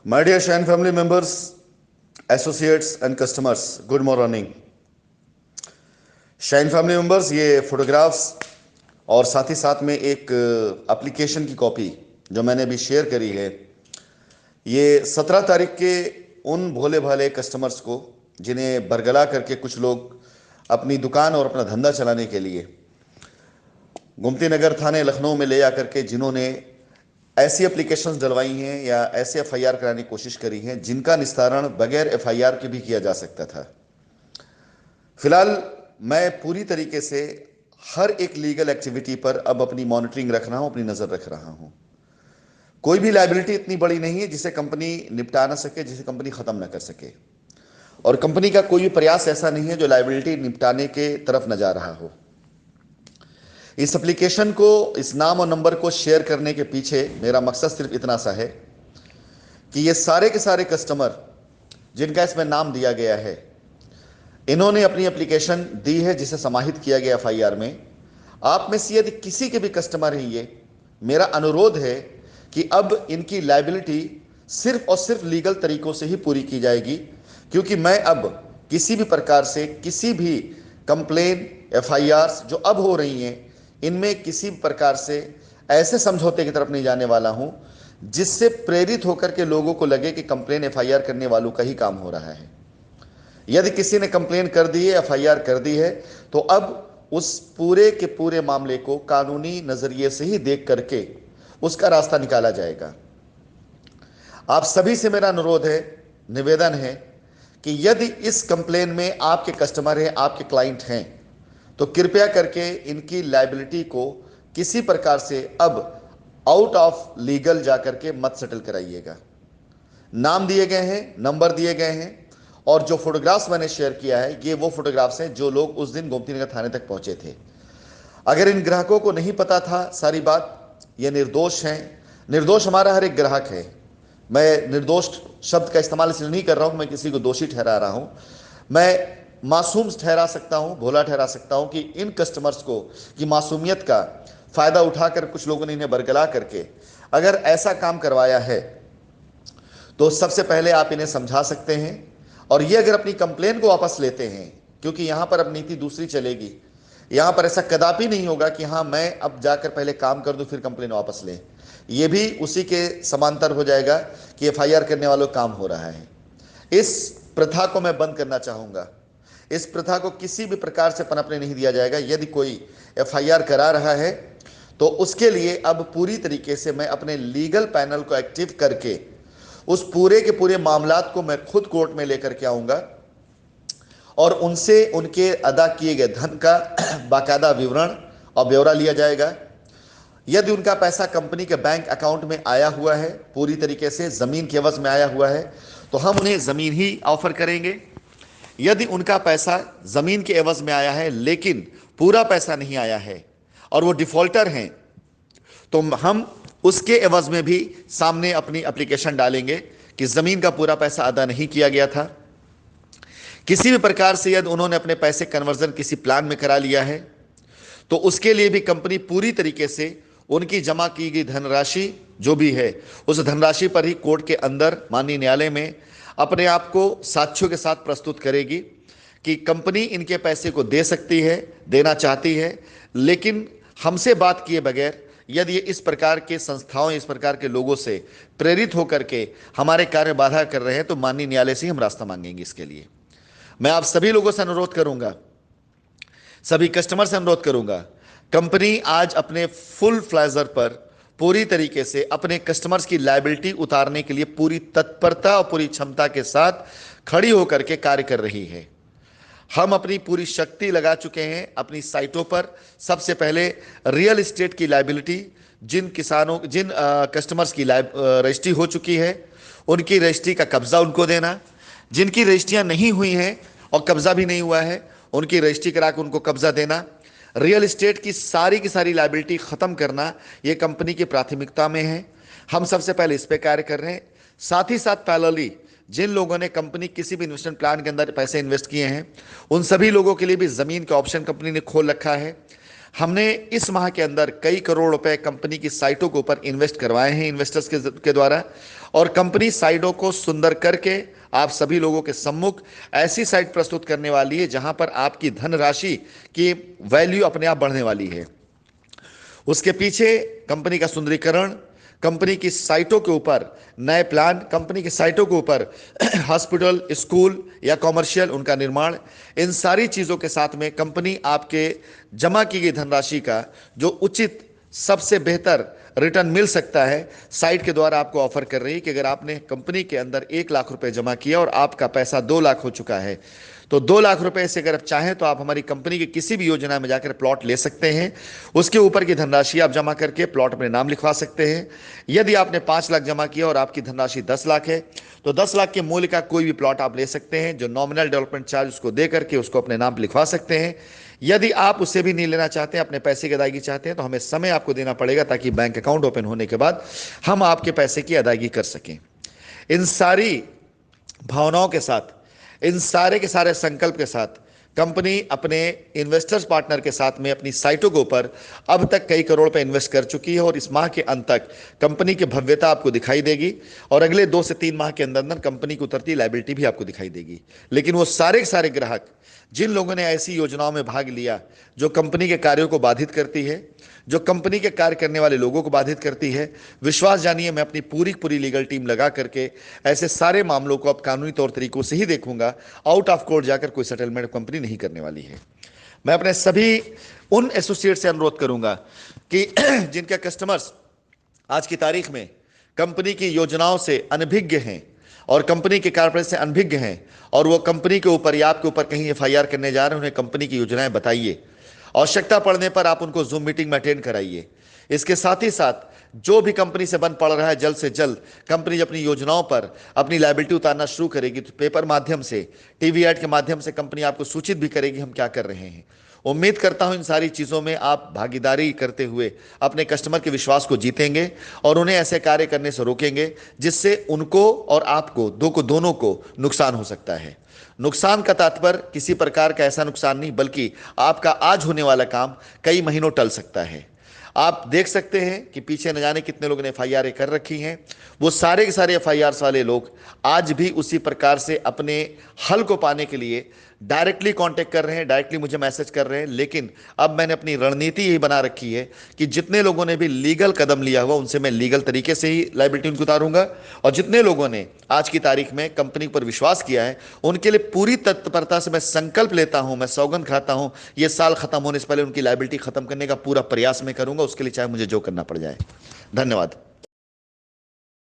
My dear Shine family members, associates and customers, good morning. Shine family members, ये photographs और साथ ही साथ में एक एप्लीकेशन की कॉपी जो मैंने अभी शेयर करी है, ये 17 तारीख के उन भोले भाले कस्टमर्स को जिन्हें बरगला करके कुछ लोग अपनी दुकान और अपना धंधा चलाने के लिए गोमती नगर थाने लखनऊ में ले जाकर के जिन्होंने ऐसी एप्लीकेशंस डलवाई हैं या ऐसे एफआईआर कराने की कोशिश करी है जिनका निस्तारण बगैर एफआईआर के भी किया जा सकता था। फिलहाल मैं पूरी तरीके से हर एक लीगल एक्टिविटी पर अब अपनी मॉनिटरिंग रख रहा हूं, अपनी नजर रख रहा हूं। कोई भी लायबिलिटी इतनी बड़ी नहीं है जिसे कंपनी निपटा ना सके, जिसे कंपनी खत्म ना कर सके, और कंपनी का कोई भी प्रयास ऐसा नहीं है जो लायबिलिटी निपटाने के तरफ न जा रहा हो। इस एप्लीकेशन को, इस नाम और नंबर को शेयर करने के पीछे मेरा मकसद सिर्फ इतना सा है कि ये सारे के सारे कस्टमर जिनका इसमें नाम दिया गया है, इन्होंने अपनी एप्लीकेशन दी है जिसे समाहित किया गया एफआईआर में। आप में से यदि किसी के भी कस्टमर हैं, ये मेरा अनुरोध है कि अब इनकी लायबिलिटी सिर्फ और सिर्फ लीगल तरीकों से ही पूरी की जाएगी, क्योंकि मैं अब किसी भी प्रकार से किसी भी कंप्लेन, एफआईआर जो अब हो रही हैं, इनमें किसी प्रकार से ऐसे समझौते की तरफ नहीं जाने वाला हूं जिससे प्रेरित होकर के लोगों को लगे कि कंप्लेन एफआईआर करने वालों का ही काम हो रहा है। यदि किसी ने कंप्लेन कर दी है, एफआईआर कर दी है, तो अब उस पूरे के पूरे मामले को कानूनी नजरिए से ही देख करके उसका रास्ता निकाला जाएगा। आप सभी से मेरा अनुरोध है, निवेदन है कि यदि इस कंप्लेन में आपके कस्टमर हैं, आपके क्लाइंट हैं, तो कृपया करके इनकी लायबिलिटी को किसी प्रकार से अब आउट ऑफ लीगल जाकर के मत सेटल कराइएगा। नाम दिए गए हैं, नंबर दिए गए हैं, और जो फोटोग्राफ्स मैंने शेयर किया है, ये वो फोटोग्राफ्स हैं जो लोग उस दिन गोमती नगर थाने तक पहुंचे थे। अगर इन ग्राहकों को नहीं पता था सारी बात, ये निर्दोष हैं। निर्दोष हमारा हर एक ग्राहक है। मैं निर्दोष शब्द का इस्तेमाल इसलिए नहीं कर रहा हूं, मैं किसी को दोषी ठहरा रहा हूं। मैं मासूम ठहरा सकता हूं, भोला ठहरा सकता हूं कि इन कस्टमर्स को की मासूमियत का फायदा उठाकर कुछ लोगों ने इन्हें बरगला करके अगर ऐसा काम करवाया है, तो सबसे पहले आप इन्हें समझा सकते हैं। और ये अगर अपनी कंप्लेन को वापस लेते हैं, क्योंकि यहां पर अब नीति दूसरी चलेगी, यहां पर ऐसा कदापि नहीं होगा कि हाँ मैं अब जाकर पहले काम कर दूं फिर कंप्लेन वापस लें। यह भी उसी के समांतर हो जाएगा कि एफआईआर करने वालों काम हो रहा है। इस प्रथा को मैं बंद करना चाहूंगा। इस प्रथा को किसी भी प्रकार से पनपने नहीं दिया जाएगा। यदि कोई एफआईआर करा रहा है तो उसके लिए अब पूरी तरीके से मैं अपने लीगल पैनल को एक्टिव करके उस पूरे के पूरे मामलात को मैं खुद कोर्ट में लेकर के आऊंगा और उनसे उनके अदा किए गए धन का बाकायदा विवरण और ब्यौरा लिया जाएगा। यदि उनका पैसा कंपनी के बैंक अकाउंट में आया हुआ है, पूरी तरीके से जमीन के एवज में आया हुआ है, तो हम उन्हें जमीन ही ऑफर करेंगे। यदि उनका पैसा जमीन के एवज में आया है लेकिन पूरा पैसा नहीं आया है और वो डिफॉल्टर हैं, तो हम उसके एवज में भी सामने अपनी एप्लीकेशन डालेंगे कि जमीन का पूरा पैसा अदा नहीं किया गया था। किसी भी प्रकार से यदि उन्होंने अपने पैसे कन्वर्जन किसी प्लान में करा लिया है, तो उसके लिए भी कंपनी पूरी तरीके से उनकी जमा की गई धनराशि जो भी है, उस धनराशि पर ही कोर्ट के अंदर माननीय न्यायालय में अपने आप को साक्ष्यों के साथ प्रस्तुत करेगी कि कंपनी इनके पैसे को दे सकती है, देना चाहती है, लेकिन हमसे बात किए बगैर यदि ये इस प्रकार के संस्थाओं, इस प्रकार के लोगों से प्रेरित होकर के हमारे कार्य में बाधा कर रहे हैं, तो माननीय न्यायालय से ही हम रास्ता मांगेंगे। इसके लिए मैं आप सभी लोगों से अनुरोध करूंगा, सभी कस्टमर से अनुरोध करूंगा, कंपनी आज अपने फुल फ्लैजर पर पूरी तरीके से अपने कस्टमर्स की लायबिलिटी उतारने के लिए पूरी तत्परता और पूरी क्षमता के साथ खड़ी होकर के कार्य कर रही है। हम अपनी पूरी शक्ति लगा चुके हैं अपनी साइटों पर। सबसे पहले रियल एस्टेट की लायबिलिटी, जिन किसानों, जिन कस्टमर्स की रजिस्ट्री हो चुकी है, उनकी रजिस्ट्री का कब्जा उनको देना। जिनकी रजिस्ट्रियां नहीं हुई हैं और कब्जा भी नहीं हुआ है, उनकी रजिस्ट्री करा के उनको कब्जा देना। रियल एस्टेट की सारी लायबिलिटी खत्म करना, यह कंपनी की प्राथमिकता में है। हम सबसे पहले इस पे कार्य कर रहे हैं। साथ ही साथ पैरेलली जिन लोगों ने कंपनी किसी भी इन्वेस्टमेंट प्लान के अंदर पैसे इन्वेस्ट किए हैं, उन सभी लोगों के लिए भी जमीन का ऑप्शन कंपनी ने खोल रखा है। हमने इस माह के अंदर कई करोड़ रुपए कंपनी की साइटों के ऊपर इन्वेस्ट करवाए हैं इन्वेस्टर्स के द्वारा, और कंपनी साइटों को सुंदर करके आप सभी लोगों के सम्मुख ऐसी साइट प्रस्तुत करने वाली है जहां पर आपकी धनराशि की वैल्यू अपने आप बढ़ने वाली है। उसके पीछे कंपनी का सुंदरीकरण, कंपनी की साइटों के ऊपर नए प्लान, कंपनी की साइटों के ऊपर हॉस्पिटल, स्कूल या कॉमर्शियल उनका निर्माण, इन सारी चीज़ों के साथ में कंपनी आपके जमा की गई धनराशि का जो उचित सबसे बेहतर रिटर्न मिल सकता है साइट के द्वारा आपको ऑफर कर रही है कि अगर आपने कंपनी के अंदर 1 लाख रुपए जमा किया और आपका पैसा 2 लाख हो चुका है तो 2 लाख रुपए से अगर आप चाहें तो आप हमारी कंपनी की किसी भी योजना में जाकर प्लॉट ले सकते हैं। उसके ऊपर की धनराशि आप जमा करके प्लॉट में नाम लिखवा सकते हैं। यदि आपने 5 लाख जमा किया और आपकी धनराशि 10 लाख है तो 10 लाख के मूल्य का कोई भी प्लॉट आप ले सकते हैं, जो नॉमिनल डेवलपमेंट चार्ज उसको दे करके उसको अपने नाम पर लिखवा सकते हैं। यदि आप उससे भी नहीं लेना चाहते हैं, अपने पैसे की अदायगी चाहते हैं, तो हमें समय आपको देना पड़ेगा ताकि बैंक अकाउंट ओपन होने के बाद हम आपके पैसे की अदायगी कर सकें। इन सारी भावनाओं के साथ, इन सारे के सारे संकल्प के साथ कंपनी अपने इन्वेस्टर्स पार्टनर के साथ में अपनी साइटों के ऊपर अब तक कई करोड़ पे इन्वेस्ट कर चुकी है और इस माह के अंत तक कंपनी की भव्यता आपको दिखाई देगी और अगले 2 से 3 माह के अंदर अंदर कंपनी की उतरती लायबिलिटी भी आपको दिखाई देगी। लेकिन वो सारे के सारे ग्राहक जिन लोगों ने ऐसी योजनाओं में भाग लिया जो कंपनी के कार्यों को बाधित करती है, जो कंपनी के कार्य करने वाले लोगों को बाधित करती है, विश्वास जानिए मैं अपनी पूरी लीगल टीम लगा करके ऐसे सारे मामलों को अब कानूनी तौर तरीकों से ही देखूंगा। आउट ऑफ कोर्ट जाकर कोई सेटलमेंट कंपनी नहीं करने वाली है। मैं अपने सभी उन एसोसिएट से अनुरोध करूंगा कि जिनके कस्टमर्स आज की तारीख में कंपनी की योजनाओं से अनभिज्ञ हैं और कंपनी के कारपोरेट से अनभिज्ञ हैं और वो कंपनी के ऊपर या आपके ऊपर कहीं एफआईआर करने जा रहे हैं, उन्हें कंपनी की योजनाएं बताइए। आवश्यकता पड़ने पर आप उनको जूम मीटिंग में अटेंड कराइए। इसके साथ ही साथ जो भी कंपनी से बन पड़ रहा है, जल्द से जल्द कंपनी अपनी योजनाओं पर अपनी लायबिलिटी उतारना शुरू करेगी तो पेपर माध्यम से, टीवी ऐड के माध्यम से कंपनी आपको सूचित भी करेगी हम क्या कर रहे हैं। उम्मीद करता हूं इन सारी चीज़ों में आप भागीदारी करते हुए अपने कस्टमर के विश्वास को जीतेंगे और उन्हें ऐसे कार्य करने से रोकेंगे जिससे उनको और आपको दोनों को नुकसान हो सकता है। नुकसान का तात्पर्य किसी प्रकार का ऐसा नुकसान नहीं, बल्कि आपका आज होने वाला काम कई महीनों टल सकता है। आप देख सकते हैं कि पीछे न जाने कितने लोगों ने एफआईआर कर रखी हैं। वो सारे के सारे एफआईआर वाले लोग आज भी उसी प्रकार से अपने हल को पाने के लिए डायरेक्टली कांटेक्ट कर रहे हैं, डायरेक्टली मुझे मैसेज कर रहे हैं। लेकिन अब मैंने अपनी रणनीति यही बना रखी है कि जितने लोगों ने भी लीगल कदम लिया हुआ उनसे मैं लीगल तरीके से ही लायबिलिटी उनको उतारूंगा और जितने लोगों ने आज की तारीख में कंपनी पर विश्वास किया है उनके लिए पूरी तत्परता से मैं संकल्प लेता हूं, मैं सौगंध खाता हूं, ये साल खत्म होने से पहले उनकी लायबिलिटी खत्म करने का पूरा प्रयास मैं करूंगा, उसके लिए चाहे मुझे जो करना पड़ जाए। धन्यवाद।